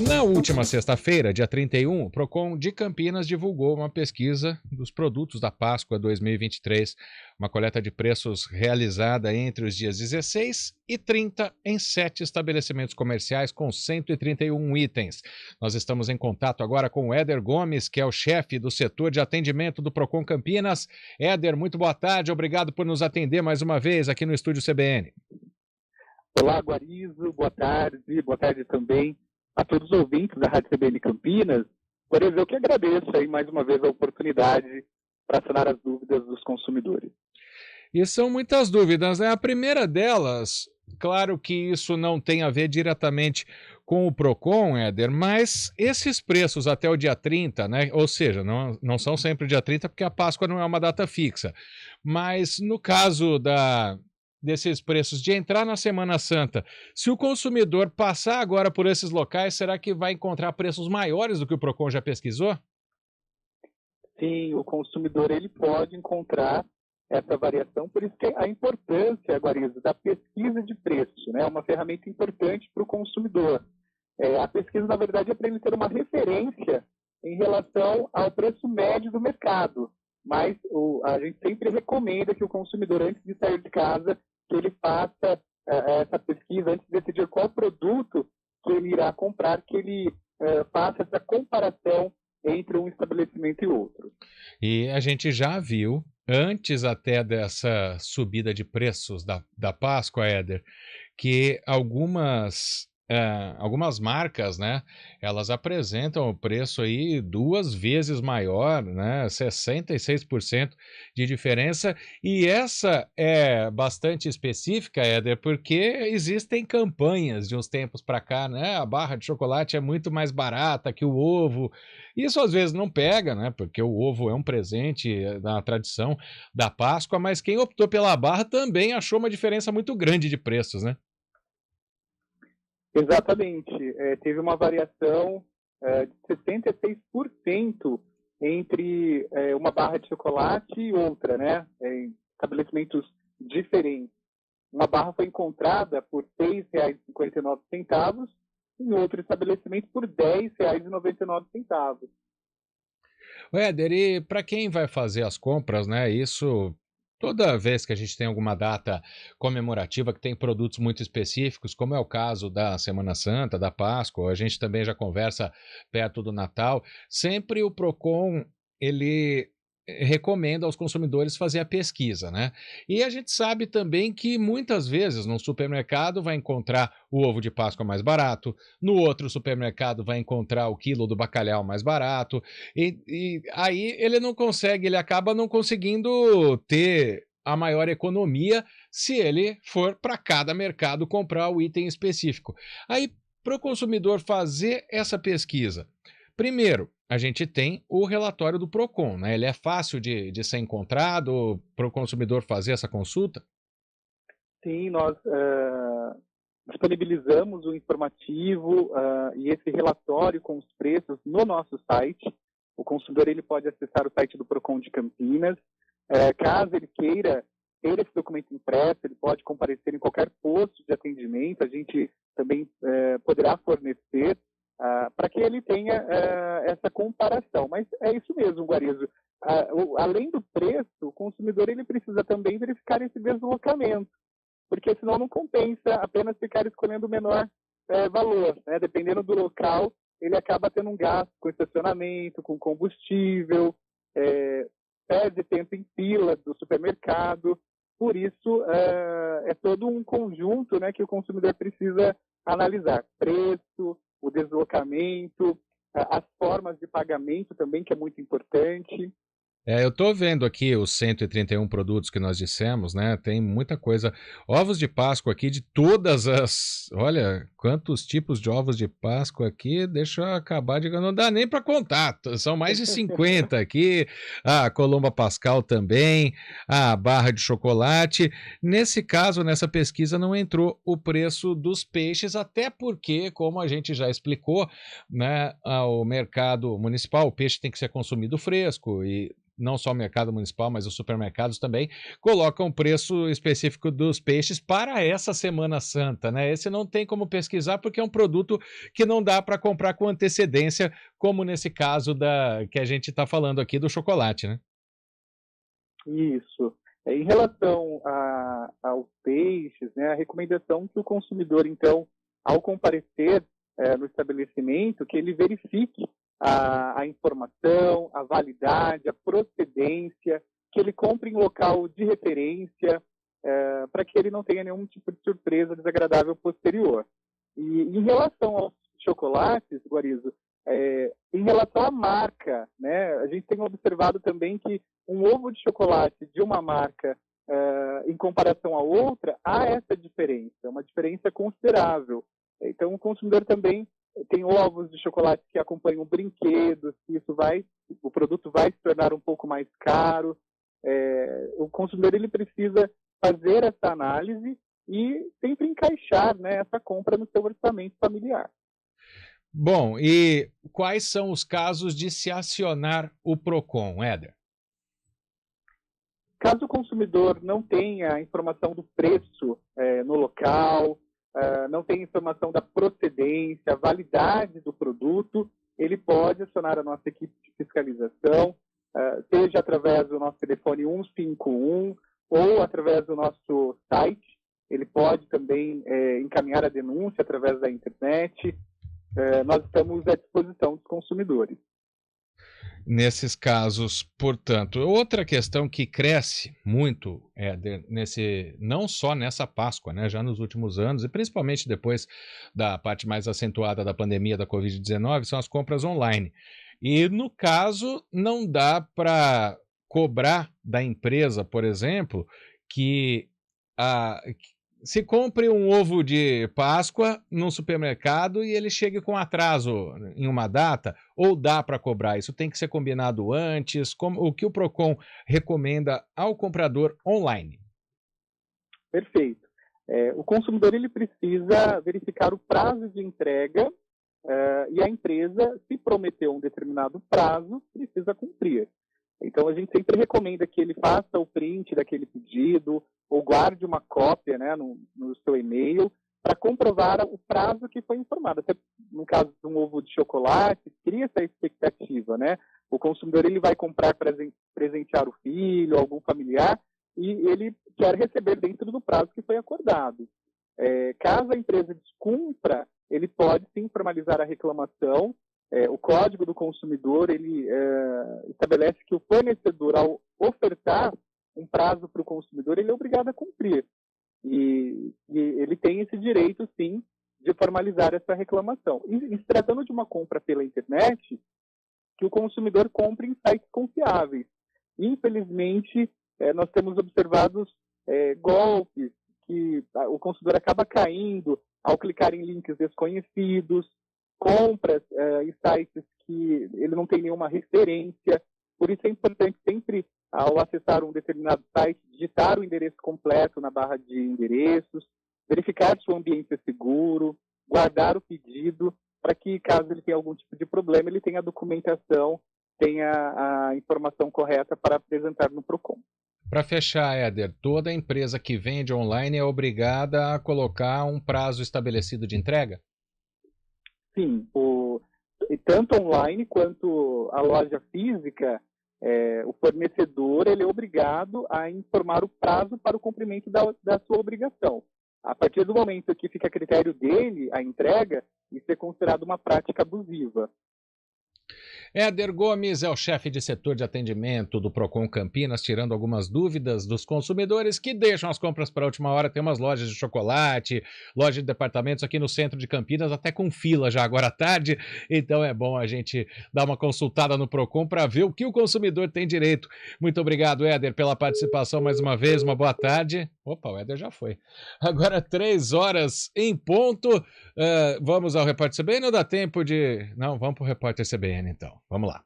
Na última sexta-feira, dia 31, o Procon de Campinas divulgou uma pesquisa dos produtos da Páscoa 2023, uma coleta de preços realizada entre os dias 16 e 30 em 7 estabelecimentos comerciais com 131 itens. Nós estamos em contato agora com o Éder Gomes, que é o chefe do setor de atendimento do Procon Campinas. Éder, muito boa tarde, obrigado por nos atender mais uma vez aqui no estúdio CBN. Olá, Guarizo, boa tarde também a todos os ouvintes da Rádio CBN Campinas. Guarizo, eu que agradeço aí mais uma vez a oportunidade para sanar as dúvidas dos consumidores. E são muitas dúvidas, né? A primeira delas, claro que isso não tem a ver diretamente com o Procon, Éder, mas esses preços até o dia 30, né? Ou seja, não são sempre o dia 30 porque a Páscoa não é uma data fixa. Mas no caso desses preços de entrar na Semana Santa, se o consumidor passar agora por esses locais, será que vai encontrar preços maiores do que o Procon já pesquisou? Sim, o consumidor ele pode encontrar essa variação, por isso que a importância, Guarizo, da pesquisa de preço, né? É uma ferramenta importante para o consumidor. A pesquisa, na verdade, é para ele ter uma referência em relação ao preço médio do mercado, mas a gente sempre recomenda que o consumidor, antes de sair de casa, que ele faça essa pesquisa, antes de decidir qual produto que ele irá comprar, que ele faça essa comparação entre um estabelecimento e outro. E a gente já viu, antes até dessa subida de preços da Páscoa, Éder, que algumas marcas, né, elas apresentam o preço aí 2 vezes maior, né, 66% de diferença, e essa é bastante específica, Éder, porque existem campanhas de uns tempos para cá, né, a barra de chocolate é muito mais barata que o ovo. Isso às vezes não pega, né, porque o ovo é um presente na tradição da Páscoa, mas quem optou pela barra também achou uma diferença muito grande de preços, né? Exatamente. Teve uma variação de 66% entre uma barra de chocolate e outra, né? Em estabelecimentos diferentes. Uma barra foi encontrada por R$ 6,59 em outro estabelecimento por R$ 10,99. Éder, e para quem vai fazer as compras, né? Isso toda vez que a gente tem alguma data comemorativa que tem produtos muito específicos, como é o caso da Semana Santa, da Páscoa, a gente também já conversa perto do Natal, sempre o Procon ele recomenda aos consumidores fazer a pesquisa, né? E a gente sabe também que muitas vezes no supermercado vai encontrar o ovo de Páscoa mais barato, no outro supermercado vai encontrar o quilo do bacalhau mais barato, e aí ele acaba não conseguindo ter a maior economia se ele for para cada mercado comprar o item específico. Aí, para o consumidor fazer essa pesquisa, primeiro, a gente tem o relatório do Procon, né? Ele é fácil de ser encontrado para o consumidor fazer essa consulta? Sim, nós disponibilizamos o informativo e esse relatório com os preços no nosso site. O consumidor ele pode acessar o site do Procon de Campinas. Caso ele queira ter esse documento impresso, ele pode comparecer em qualquer posto de atendimento. A gente também poderá fornecer para que ele tenha essa comparação. Mas é isso mesmo, Guarizo. Além do preço, o consumidor ele precisa também verificar esse deslocamento, porque senão não compensa apenas ficar escolhendo o menor valor, né? Dependendo do local, ele acaba tendo um gasto com estacionamento, com combustível, perde tempo em fila do supermercado. Por isso, é todo um conjunto, né, que o consumidor precisa analisar. Preço, o deslocamento, as formas de pagamento também, que é muito importante. Eu estou vendo aqui os 131 produtos que nós dissemos, né? Tem muita coisa. Ovos de Páscoa aqui de todas as. Olha, quantos tipos de ovos de Páscoa aqui. Deixa eu acabar de. Não dá nem para contar. São mais de 50 aqui. A Colomba Pascal também. A barra de chocolate. Nesse caso, nessa pesquisa, não entrou o preço dos peixes, até porque, como a gente já explicou, né? O mercado municipal, o peixe tem que ser consumido fresco e não só o mercado municipal, mas os supermercados também, colocam o preço específico dos peixes para essa Semana Santa, né? Esse não tem como pesquisar porque é um produto que não dá para comprar com antecedência, como nesse caso que a gente está falando aqui do chocolate, né? Isso. Em relação aos peixes, né, a recomendação que o consumidor, então, ao comparecer no estabelecimento, que ele verifique a informação, a validade, a procedência, que ele compre em local de referência, para que ele não tenha nenhum tipo de surpresa desagradável posterior. E em relação aos chocolates, Guarizo, em relação à marca, né, a gente tem observado também que um ovo de chocolate de uma marca em comparação à outra, há essa diferença, uma diferença considerável. Então, o consumidor também tem ovos de chocolate que acompanham brinquedos, que o produto vai se tornar um pouco mais caro. O consumidor ele precisa fazer essa análise e sempre encaixar, né, essa compra no seu orçamento familiar. Bom, e quais são os casos de se acionar o PROCON, Éder? Caso o consumidor não tenha a informação do preço no local, não tenha informação da procedência, validade do produto, ele pode acionar a nossa equipe de fiscalização, seja através do nosso telefone 151 ou através do nosso site. Ele pode também encaminhar a denúncia através da internet. Nós estamos à disposição dos consumidores. Nesses casos, portanto, outra questão que cresce muito não só nessa Páscoa, né, já nos últimos anos, e principalmente depois da parte mais acentuada da pandemia da Covid-19, são as compras online. E, no caso, não dá para cobrar da empresa, por exemplo, que se compre um ovo de Páscoa num supermercado e ele chegue com atraso em uma data, ou dá para cobrar? Isso tem que ser combinado antes? O que o PROCON recomenda ao comprador online? Perfeito. O consumidor ele precisa verificar o prazo de entrega e a empresa, se prometeu um determinado prazo, precisa cumprir. Então, a gente sempre recomenda que ele faça o print daquele pedido ou guarde uma cópia, né, no seu e-mail para comprovar o prazo que foi informado. Até no caso de um ovo de chocolate, cria essa expectativa, né? O consumidor ele vai comprar para presentear o filho, algum familiar, e ele quer receber dentro do prazo que foi acordado. Caso a empresa descumpra, ele pode sim formalizar a reclamação. O Código do Consumidor ele estabelece que o fornecedor, ao ofertar um prazo para o consumidor, ele é obrigado a cumprir. E ele tem esse direito, sim, de formalizar essa reclamação. E se tratando de uma compra pela internet, que o consumidor compre em sites confiáveis. Infelizmente, nós temos observado golpes que o consumidor acaba caindo ao clicar em links desconhecidos, compras em sites que ele não tem nenhuma referência. Por isso é importante sempre, ao acessar um determinado site, digitar o endereço completo na barra de endereços, verificar se o ambiente é seguro, guardar o pedido, para que, caso ele tenha algum tipo de problema, ele tenha a documentação, tenha a informação correta para apresentar no PROCON. Para fechar, Éder, toda empresa que vende online é obrigada a colocar um prazo estabelecido de entrega? Sim, tanto online quanto a loja física, o fornecedor ele é obrigado a informar o prazo para o cumprimento da sua obrigação. A partir do momento que fica a critério dele a entrega, isso é considerado uma prática abusiva. Éder Gomes é o chefe de setor de atendimento do PROCON Campinas, tirando algumas dúvidas dos consumidores que deixam as compras para a última hora. Tem umas lojas de chocolate, loja de departamentos aqui no centro de Campinas, até com fila já agora à tarde. Então é bom a gente dar uma consultada no PROCON para ver o que o consumidor tem direito. Muito obrigado, Éder, pela participação mais uma vez. Uma boa tarde. Opa, o Éder já foi. Agora 3h em ponto. Vamos ao Repórter CBN ou dá tempo de... Não, vamos para o Repórter CBN então. Vamos lá.